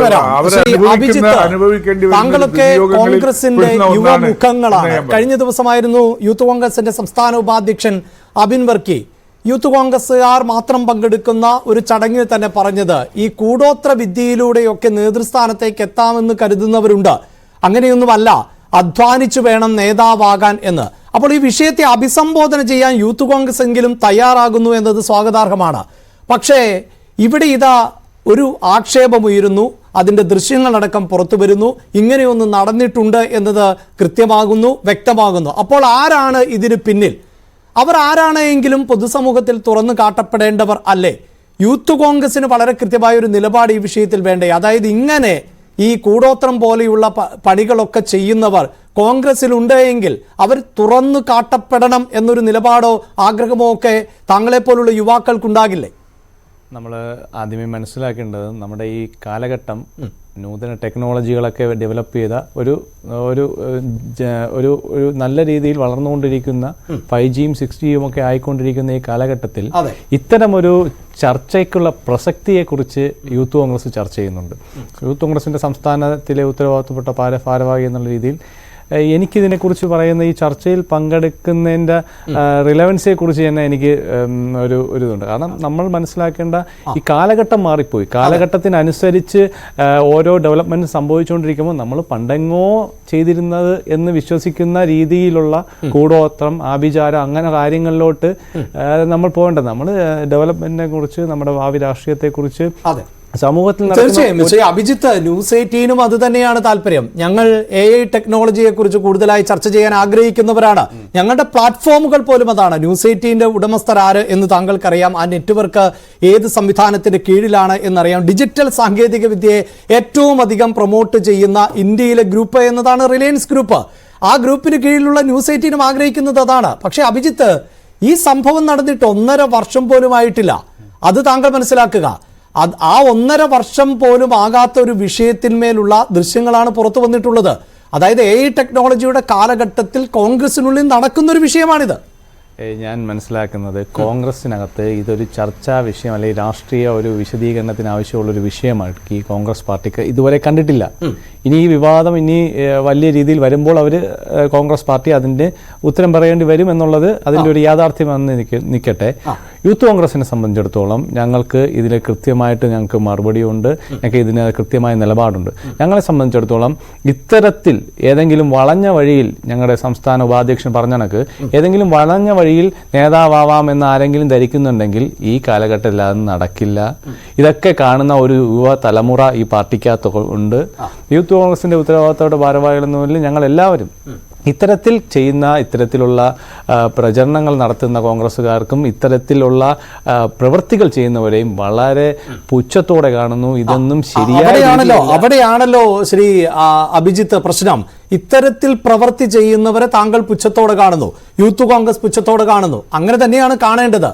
വരാം. താങ്കളൊക്കെ കോൺഗ്രസിന്റെ യുവമുഖങ്ങളാണ്. കഴിഞ്ഞ ദിവസമായിരുന്നു യൂത്ത് കോൺഗ്രസിന്റെ സംസ്ഥാന ഉപാധ്യക്ഷൻ അബിൻ വർക്കി യൂത്ത് കോൺഗ്രസുകാർ മാത്രം പങ്കെടുക്കുന്ന ഒരു ചടങ്ങിൽ തന്നെ പറഞ്ഞത് ഈ കൂടോത്ര വിദ്യയിലൂടെയൊക്കെ നേതൃസ്ഥാനത്തേക്ക് എത്താമെന്ന് കരുതുന്നവരുണ്ട്, അങ്ങനെയൊന്നുമല്ല, അധ്വാനിച്ചു വേണം നേതാവാകാൻ എന്ന്. അപ്പോൾ ഈ വിഷയത്തെ അഭിസംബോധന ചെയ്യാൻ യൂത്ത് കോൺഗ്രസ് എങ്കിലും തയ്യാറാകുന്നു എന്നത് സ്വാഗതാർഹമാണ്. പക്ഷേ ഇവിടെ ഇതാ ഒരു ആക്ഷേപമുയരുന്നു, അതിൻ്റെ ദൃശ്യങ്ങളടക്കം പുറത്തു വരുന്നു, ഇങ്ങനെയൊന്ന് നടന്നിട്ടുണ്ട് എന്നത് കൃത്യമാകുന്നു, വ്യക്തമാകുന്നു. അപ്പോൾ ആരാണ് ഇതിന് പിന്നിൽ? അവർ ആരാണെങ്കിലും പൊതുസമൂഹത്തിൽ തുറന്നു കാട്ടപ്പെടേണ്ടവർ അല്ലേ? യൂത്ത് കോൺഗ്രസിന് വളരെ കൃത്യമായ ഒരു നിലപാട് ഈ വിഷയത്തിൽ വേണ്ടേ? അതായത് ഇങ്ങനെ ഈ കൂടോത്രം പോലെയുള്ള പണികളൊക്കെ ചെയ്യുന്നവർ കോൺഗ്രസിലുണ്ട് എങ്കിൽ അവർ തുറന്നു കാട്ടപ്പെടണം എന്നൊരു നിലപാടോ ആഗ്രഹമോ ഒക്കെ താങ്കളെപ്പോലുള്ള യുവാക്കൾക്കുണ്ടാകില്ലേ? നമ്മൾ ആദ്യമേ മനസ്സിലാക്കേണ്ടത് നമ്മുടെ ഈ കാലഘട്ടം നൂതന ടെക്നോളജികളൊക്കെ ഡെവലപ്പ് ചെയ്ത ഒരു ഒരു ഒരു ഒരു നല്ല രീതിയിൽ വളർന്നുകൊണ്ടിരിക്കുന്ന 5Gയും 6Gയും ഒക്കെ ആയിക്കൊണ്ടിരിക്കുന്ന ഈ കാലഘട്ടത്തിൽ ഇത്തരമൊരു ചർച്ചയ്ക്കുള്ള പ്രസക്തിയെക്കുറിച്ച് യൂത്ത് കോൺഗ്രസ് ചർച്ച ചെയ്യുന്നുണ്ട്. യൂത്ത് കോൺഗ്രസിൻ്റെ സംസ്ഥാനത്തിലെ ഉത്തരവാദിത്തപ്പെട്ട ഭാരവാഹി എന്നുള്ള രീതിയിൽ എനിക്കിതിനെക്കുറിച്ച് പറയുന്ന ഈ ചർച്ചയിൽ പങ്കെടുക്കുന്നതിൻ്റെ റിലവൻസിയെക്കുറിച്ച് തന്നെ എനിക്ക് ഒരു ഇതുണ്ട്. കാരണം നമ്മൾ മനസ്സിലാക്കേണ്ട ഈ കാലഘട്ടം മാറിപ്പോയി. കാലഘട്ടത്തിനനുസരിച്ച് ഓരോ ഡെവലപ്മെൻറ്റ് സംഭവിച്ചുകൊണ്ടിരിക്കുമ്പോൾ നമ്മൾ പണ്ടെങ്ങോ ചെയ്തിരുന്നത് എന്ന് വിശ്വസിക്കുന്ന രീതിയിലുള്ള കൂടോത്രം, ആഭിചാരം, അങ്ങനെ കാര്യങ്ങളിലോട്ട് നമ്മൾ പോകേണ്ടത്. നമ്മൾ ഡെവലപ്മെൻറ്റിനെ കുറിച്ച്, നമ്മുടെ ഭാവി രാഷ്ട്രീയത്തെക്കുറിച്ച് സമൂഹത്തിൽ തീർച്ചയായും അഭിജിത്ത്, ന്യൂസ് 18നും അത് തന്നെയാണ് താല്പര്യം. ഞങ്ങൾ AI ടെക്നോളജിയെ കുറിച്ച് കൂടുതലായി ചർച്ച ചെയ്യാൻ ആഗ്രഹിക്കുന്നവരാണ്. ഞങ്ങളുടെ പ്ലാറ്റ്ഫോമുകൾ പോലും അതാണ്. ന്യൂസ് 18ന്റെ ഉടമസ്ഥർ ആര് എന്ന് താങ്കൾക്കറിയാം, ആ നെറ്റ്വർക്ക് ഏത് സംവിധാനത്തിന്റെ കീഴിലാണ് എന്നറിയാം. ഡിജിറ്റൽ സാങ്കേതിക വിദ്യയെ ഏറ്റവും അധികം പ്രൊമോട്ട് ചെയ്യുന്ന ഇന്ത്യയിലെ ഗ്രൂപ്പ് എന്നതാണ് റിലയൻസ് ഗ്രൂപ്പ്. ആ ഗ്രൂപ്പിന് കീഴിലുള്ള ന്യൂസ് 18നും ആഗ്രഹിക്കുന്നത് അതാണ്. പക്ഷേ അഭിജിത്ത്, ഈ സംഭവം നടന്നിട്ട് 1.5 വർഷം പോലും ആയിട്ടില്ല. അത് താങ്കൾ മനസ്സിലാക്കുക. ആ 1.5 വർഷം പോലും ആകാത്ത ഒരു വിഷയത്തിന്മേലുള്ള ദൃശ്യങ്ങളാണ് പുറത്തു വന്നിട്ടുള്ളത്. അതായത് AI ടെക്നോളജിയുടെ കാലഘട്ടത്തിൽ കോൺഗ്രസിനുള്ളിൽ നടക്കുന്നൊരു വിഷയമാണിത്. ഞാൻ മനസ്സിലാക്കുന്നത് കോൺഗ്രസിനകത്ത് ഇതൊരു ചർച്ചാ വിഷയം അല്ലെങ്കിൽ രാഷ്ട്രീയ ഒരു വിശദീകരണത്തിന് ആവശ്യമുള്ളൊരു വിഷയമായിട്ട് ഈ കോൺഗ്രസ് പാർട്ടിക്ക് ഇതുവരെ കണ്ടിട്ടില്ല. ഇനി ഈ വിവാദം ഇനി വലിയ രീതിയിൽ വരുമ്പോൾ അവർ കോൺഗ്രസ് പാർട്ടി അതിൻ്റെ ഉത്തരം പറയേണ്ടി വരും എന്നുള്ളത് അതിൻ്റെ ഒരു യാഥാർത്ഥ്യമെന്ന് നിൽക്കട്ടെ. യൂത്ത് കോൺഗ്രസിനെ സംബന്ധിച്ചിടത്തോളം ഞങ്ങൾക്ക് ഇതിൽ കൃത്യമായിട്ട് ഞങ്ങൾക്ക് മറുപടിയുണ്ട്, ഞങ്ങൾക്ക് ഇതിന് കൃത്യമായ നിലപാടുണ്ട്. ഞങ്ങളെ സംബന്ധിച്ചിടത്തോളം ഇത്തരത്തിൽ ഏതെങ്കിലും വളഞ്ഞ വഴിയിൽ, ഞങ്ങളുടെ സംസ്ഥാന ഉപാധ്യക്ഷൻ പറഞ്ഞ കണക്ക് ഏതെങ്കിലും വളഞ്ഞ വഴിയിൽ നേതാവാമെന്ന് ആരെങ്കിലും ധരിക്കുന്നുണ്ടെങ്കിൽ ഈ കാലഘട്ടത്തിൽ അത് നടക്കില്ല. ഇതൊക്കെ കാണുന്ന ഒരു യുവ തലമുറ ഈ പാർട്ടിക്കകത്ത് ഉണ്ട്. യൂത്ത് കോൺഗ്രസിന്റെ ഉത്തരവാദിത്തത്തോടെ ഭാരവാഹികളെന്നുമില്ല ഞങ്ങൾ എല്ലാവരും ഇത്തരത്തിൽ ചെയ്യുന്ന, ഇത്തരത്തിലുള്ള പ്രചരണങ്ങൾ നടത്തുന്ന കോൺഗ്രസ്സുകാർക്കും ഇത്തരത്തിലുള്ള പ്രവൃത്തികൾ ചെയ്യുന്നവരെയും വളരെ പുച്ഛത്തോടെ കാണുന്നു. ഇതൊന്നും ശരിയാണല്ലോ. അവിടെയാണല്ലോ ശ്രീ അഭിജിത്ത് പ്രശ്നം. ഇത്തരത്തിൽ പ്രവൃത്തി ചെയ്യുന്നവരെ താങ്കൾ പുച്ഛത്തോടെ കാണുന്നു, യൂത്ത് കോൺഗ്രസ് പുച്ഛത്തോടെ കാണുന്നു. അങ്ങനെ തന്നെയാണ് കാണേണ്ടത്.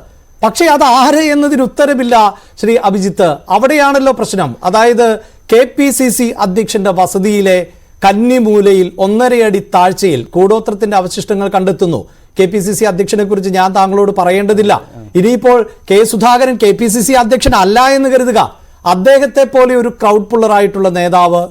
പക്ഷേ അത് ആര് എന്നതിന് ഉത്തരമില്ല ശ്രീ അഭിജിത്ത്. അവിടെയാണല്ലോ പ്രശ്നം. അതായത് KPCC അധ്യക്ഷന്റെ വസതിയിലെ കന്നിമൂലയിൽ 1.5 അടി താഴ്ചയിൽ കൂടോത്രത്തിന്റെ അവശിഷ്ടങ്ങൾ കണ്ടെത്തുന്നു. KPCC അധ്യക്ഷനെ കുറിച്ച് ഞാൻ താങ്കളോട് പറയേണ്ടതില്ല. ഇനിയിപ്പോൾ K. സുധാകരൻ KPCC അധ്യക്ഷൻ അല്ല എന്ന് കരുതുക. അദ്ദേഹത്തെ പോലെ ഒരു ക്രൗഡ് പുള്ളറായിട്ടുള്ള നേതാവ്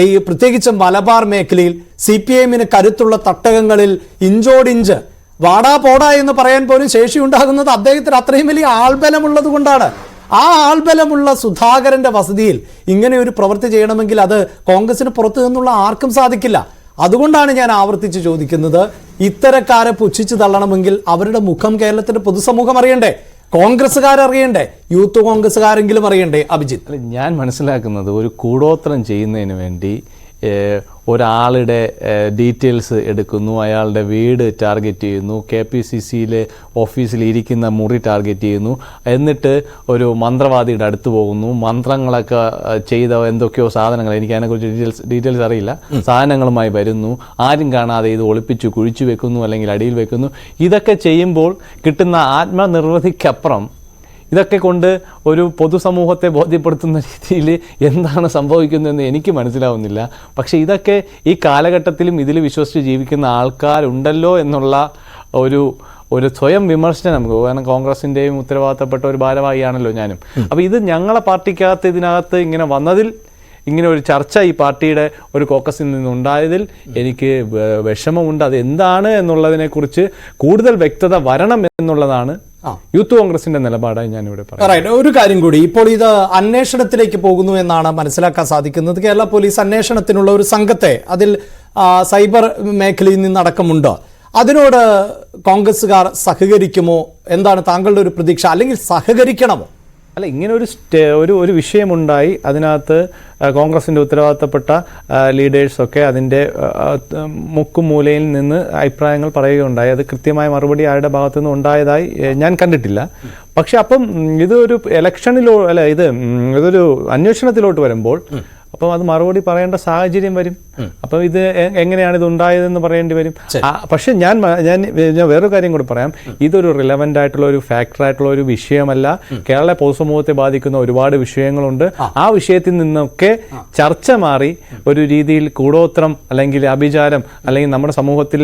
ഈ പ്രത്യേകിച്ച് മലബാർ മേഖലയിൽ CPIഎമ്മിന് കരുത്തുള്ള തട്ടകങ്ങളിൽ ഇഞ്ചോടിഞ്ച് വാടാ പോടാ എന്ന് പറയാൻ പോലും ശേഷിയുണ്ടാകുന്നത് അദ്ദേഹത്തിന് അത്രയും വലിയ ആൾബലമുള്ളത് കൊണ്ടാണ്. ആ ആൾബലമുള്ള സുധാകരന്റെ വസതിയിൽ ഇങ്ങനെ ഒരു പ്രവൃത്തി ചെയ്യണമെങ്കിൽ അത് കോൺഗ്രസിന് പുറത്തു നിന്നുള്ള ആർക്കും സാധിക്കില്ല. അതുകൊണ്ടാണ് ഞാൻ ആവർത്തിച്ച് ചോദിക്കുന്നത്, ഇത്തരക്കാരെ പുച്ഛിച്ചു തള്ളണമെങ്കിൽ അവരുടെ മുഖം കേരളത്തിന്റെ പൊതുസമൂഹം അറിയണ്ടേ, കോൺഗ്രസ്സുകാരറിയണ്ടേ, യൂത്ത് കോൺഗ്രസ്സുകാരെങ്കിലും അറിയണ്ടേ? അഭിജിത്ത്, ഞാൻ മനസ്സിലാക്കുന്നത് ഒരു കൂടോത്രം ചെയ്യുന്നതിന് വേണ്ടി ഒരാളുടെ ഡീറ്റെയിൽസ് എടുക്കുന്നു, അയാളുടെ വീട് ടാർഗറ്റ് ചെയ്യുന്നു, KPCCയിലെ ഓഫീസിൽ ഇരിക്കുന്ന മുറി ടാർഗറ്റ് ചെയ്യുന്നു, എന്നിട്ട് ഒരു മന്ത്രവാദിയുടെ അടുത്ത് പോകുന്നു, മന്ത്രങ്ങളൊക്കെ ചെയ്ത എന്തൊക്കെയോ സാധനങ്ങൾ, എനിക്ക് അതിനെക്കുറിച്ച് ഡീറ്റെയിൽസ് അറിയില്ല, സാധനങ്ങളുമായി വരുന്നു, ആരും കാണാതെ ഇത് ഒളിപ്പിച്ചു കുഴിച്ചു വെക്കുന്നു അല്ലെങ്കിൽ അടിയിൽ വെക്കുന്നു. ഇതൊക്കെ ചെയ്യുമ്പോൾ കിട്ടുന്ന ആത്മനിർവൃതിക്കപ്പുറം ഇതൊക്കെ കൊണ്ട് ഒരു പൊതുസമൂഹത്തെ ബോധ്യപ്പെടുത്തുന്ന രീതിയിൽ എന്താണ് സംഭവിക്കുന്നതെന്ന് എനിക്ക് മനസ്സിലാവുന്നില്ല. പക്ഷേ ഇതൊക്കെ ഈ കാലഘട്ടത്തിലും ഇതിൽ വിശ്വസിച്ച് ജീവിക്കുന്ന ആൾക്കാരുണ്ടല്ലോ എന്നുള്ള ഒരു സ്വയം വിമർശനം നമുക്ക്. കാരണം കോൺഗ്രസിൻ്റെയും ഉത്തരവാദിത്തപ്പെട്ട ഒരു ഭാരവാഹിയാണല്ലോ ഞാനും. അപ്പോൾ ഇത് ഞങ്ങളെ പാർട്ടിക്കകത്ത് ഇതിനകത്ത് ഇങ്ങനെ വന്നതിൽ ഇങ്ങനെ ഒരു ചർച്ച ഈ പാർട്ടിയുടെ ഒരു കോക്കസിൽ നിന്നുണ്ടായതിൽ എനിക്ക് വിഷമമുണ്ട്. അത് എന്താണ് എന്നുള്ളതിനെക്കുറിച്ച് കൂടുതൽ വ്യക്തത വരണം എന്നുള്ളതാണ് യൂത്ത് കോൺഗ്രസിന്റെ നിലപാടായി ഞാനിവിടെ പറയാം. ഒരു കാര്യം കൂടി, ഇപ്പോൾ ഇത് അന്വേഷണത്തിലേക്ക് പോകുന്നു എന്നാണ് മനസ്സിലാക്കാൻ സാധിക്കുന്നത്. കേരള പോലീസ് അന്വേഷണത്തിനുള്ള ഒരു സംഘത്തെ അതിൽ സൈബർ മേഖലയിൽ നിന്നടക്കമുണ്ട്. അതിനോട് കോൺഗ്രസ്സുകാർ സഹകരിക്കുമോ? എന്താണ് താങ്കളുടെ ഒരു പ്രതീക്ഷ? അല്ലെങ്കിൽ സഹകരിക്കണമോ? അല്ല, ഇങ്ങനെ ഒരു വിഷയമുണ്ടായി. അതിനകത്ത് കോൺഗ്രസിൻ്റെ ഉത്തരവാദിത്തപ്പെട്ട ലീഡേഴ്സൊക്കെ അതിൻ്റെ മുക്കും മൂലയിൽ നിന്ന് അഭിപ്രായങ്ങൾ പറയുകയുണ്ടായി. അത് കൃത്യമായ മറുപടി ആരുടെ ഭാഗത്തു നിന്ന് ഉണ്ടായതായി ഞാൻ കണ്ടിട്ടില്ല. പക്ഷെ അപ്പം ഇതൊരു ഇതൊരു അന്വേഷണത്തിലോട്ട് വരുമ്പോൾ അപ്പം അത് മറുപടി പറയേണ്ട സാഹചര്യം വരും. അപ്പം ഇത് എങ്ങനെയാണ് ഇത് ഉണ്ടായതെന്ന് പറയേണ്ടി വരും. പക്ഷെ ഞാൻ വേറൊരു കാര്യം കൂടി പറയാം. ഇതൊരു റിലവൻ്റ് ആയിട്ടുള്ള ഒരു ഫാക്ടർ ആയിട്ടുള്ള ഒരു വിഷയമല്ല. കേരള പൊതുസമൂഹത്തെ ബാധിക്കുന്ന ഒരുപാട് വിഷയങ്ങളുണ്ട്. ആ വിഷയത്തിൽ നിന്നൊക്കെ ചർച്ച മാറി ഒരു രീതിയിൽ കൂടോത്രം അല്ലെങ്കിൽ അഭിചാരം അല്ലെങ്കിൽ നമ്മുടെ സമൂഹത്തിൽ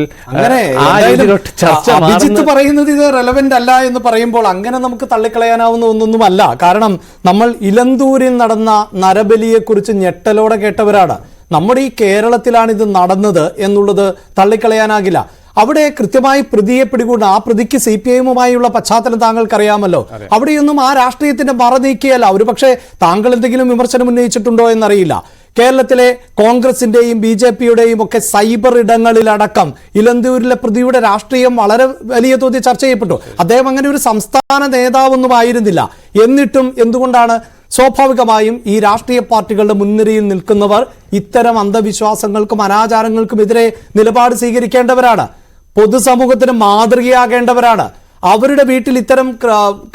ചർച്ച പറയുന്നത് ഇത് റെലവന്റ് അല്ല എന്ന് പറയുമ്പോൾ അങ്ങനെ നമുക്ക് തള്ളിക്കളയാനാവുന്ന ഒന്നൊന്നുമല്ല. കാരണം നമ്മൾ ഇലന്തൂരിൽ നടന്ന നരബലിയെ കുറിച്ച് ഞെട്ടലോടെ കേട്ടവരാണ്. നമ്മുടെ ഈ കേരളത്തിലാണ് ഇത് നടന്നത് എന്നുള്ളത് തള്ളിക്കളയാനാകില്ല. അവിടെ കൃത്യമായി പ്രതിയെ പിടികൂടുന്ന ആ പ്രതിക്ക് CPIയുമായുള്ള പശ്ചാത്തലം താങ്കൾക്കറിയാമല്ലോ. അവിടെയൊന്നും ആ രാഷ്ട്രീയത്തിന്റെ മറ നീക്കിയല്ല. ഒരു പക്ഷേ താങ്കൾ എന്തെങ്കിലും വിമർശനം ഉന്നയിച്ചിട്ടുണ്ടോ എന്നറിയില്ല. കേരളത്തിലെ കോൺഗ്രസിന്റെയും BJPയുടെയും ഒക്കെ സൈബർ ഇടങ്ങളിലടക്കം ഇലന്തൂരിലെ പ്രതിയുടെ രാഷ്ട്രീയം വളരെ വലിയ തോതിൽ ചർച്ച ചെയ്യപ്പെട്ടു. അദ്ദേഹം അങ്ങനെ ഒരു സംസ്ഥാന നേതാവൊന്നും ആയിരുന്നില്ല. എന്നിട്ടും എന്തുകൊണ്ടാണ് സ്വാഭാവികമായും ഈ രാഷ്ട്രീയ പാർട്ടികളുടെ മുൻനിരയിൽ നിൽക്കുന്നവർ ഇത്തരം അന്ധവിശ്വാസങ്ങൾക്കും അനാചാരങ്ങൾക്കും എതിരെ നിലപാട് സ്വീകരിക്കേണ്ടവരാണ്. പൊതുസമൂഹത്തിന് മാതൃകയാകേണ്ടവരാണ്. അവരുടെ വീട്ടിൽ ഇത്തരം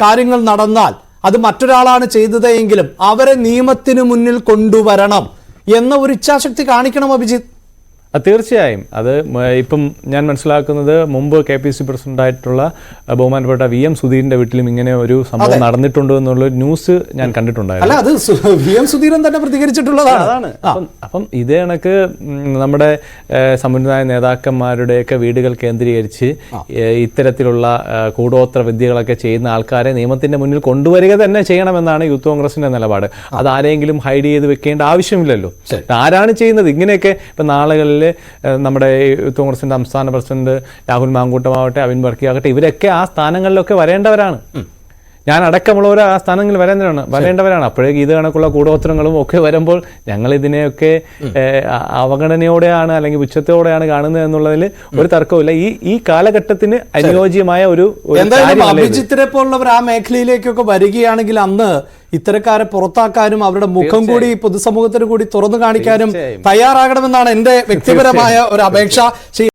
കാര്യങ്ങൾ നടന്നാൽ അത് മറ്റൊരാളാണ് ചെയ്തത് എങ്കിലും അവരെ നിയമത്തിന് മുന്നിൽ കൊണ്ടുവരണം എന്ന ഒരു ഇച്ഛാശക്തി കാണിക്കണം അഭിജിത്ത്. തീർച്ചയായും. അത് ഇപ്പം ഞാൻ മനസ്സിലാക്കുന്നത് മുമ്പ് KPC പ്രസിഡന്റായിട്ടുള്ള ബഹുമാനപ്പെട്ട VM സുധീരന്റെ വീട്ടിലും ഇങ്ങനെ ഒരു സംഭവം നടന്നിട്ടുണ്ട് എന്നുള്ള ന്യൂസ് ഞാൻ കണ്ടിട്ടുണ്ടായിരുന്നു. അത് VM സുധീരൻ തന്നെ പ്രതികരിച്ചിട്ടുള്ളതാണ്. അപ്പം ഇതേ കണക്ക് നമ്മുടെ സമുന്നതായ നേതാക്കന്മാരുടെയൊക്കെ വീടുകൾ കേന്ദ്രീകരിച്ച് ഇത്തരത്തിലുള്ള കൂടോത്ര വിദ്യകളൊക്കെ ചെയ്യുന്ന ആൾക്കാരെ നിയമത്തിന്റെ മുന്നിൽ കൊണ്ടുവരിക തന്നെ ചെയ്യണമെന്നാണ് യൂത്ത് കോൺഗ്രസിന്റെ നിലപാട്. അത് ആരെങ്കിലും ഹൈഡ് ചെയ്ത് വെക്കേണ്ട ആവശ്യമില്ലല്ലോ. ആരാണ് ചെയ്യുന്നത് ഇങ്ങനെയൊക്കെ? ഇപ്പം നാളുകളിൽ നമ്മുടെ യൂത്ത് കോൺഗ്രസിന്റെ സംസ്ഥാന പ്രസിഡന്റ് രാഹുൽ മാങ്കൂട്ടമാവട്ടെ, അവിൻ വർക്കി ആകട്ടെ, ഇവരൊക്കെ ആ സ്ഥാനങ്ങളിലൊക്കെ വരേണ്ടവരാണ്. ഞാൻ അടക്കമുള്ളവർ ആ സ്ഥാനങ്ങളിൽ വരേണ്ടവരാണ്. അപ്പോഴേക്ക് ഇത് കണക്കുള്ള കൂടോത്രങ്ങളും ഒക്കെ വരുമ്പോൾ ഞങ്ങൾ ഇതിനെയൊക്കെ അവഗണനയോടെയാണ് അല്ലെങ്കിൽ പുച്ഛത്തോടെയാണ് കാണുന്നത് എന്നുള്ളതിൽ ഒരു തർക്കമില്ല. ഈ കാലഘട്ടത്തിന് അനുയോജ്യമായ ഒരു അഭിജിത്തിനെ പോലുള്ളവർ ആ മേഖലയിലേക്കൊക്കെ വരികയാണെങ്കിൽ അന്ന് ഇത്തരക്കാരെ പുറത്താക്കാനും അവരുടെ മുഖം കൂടി പൊതുസമൂഹത്തിന് കൂടി തുറന്നു കാണിക്കാനും തയ്യാറാകണമെന്നാണ് എന്റെ വ്യക്തിപരമായ ഒരു അപേക്ഷ.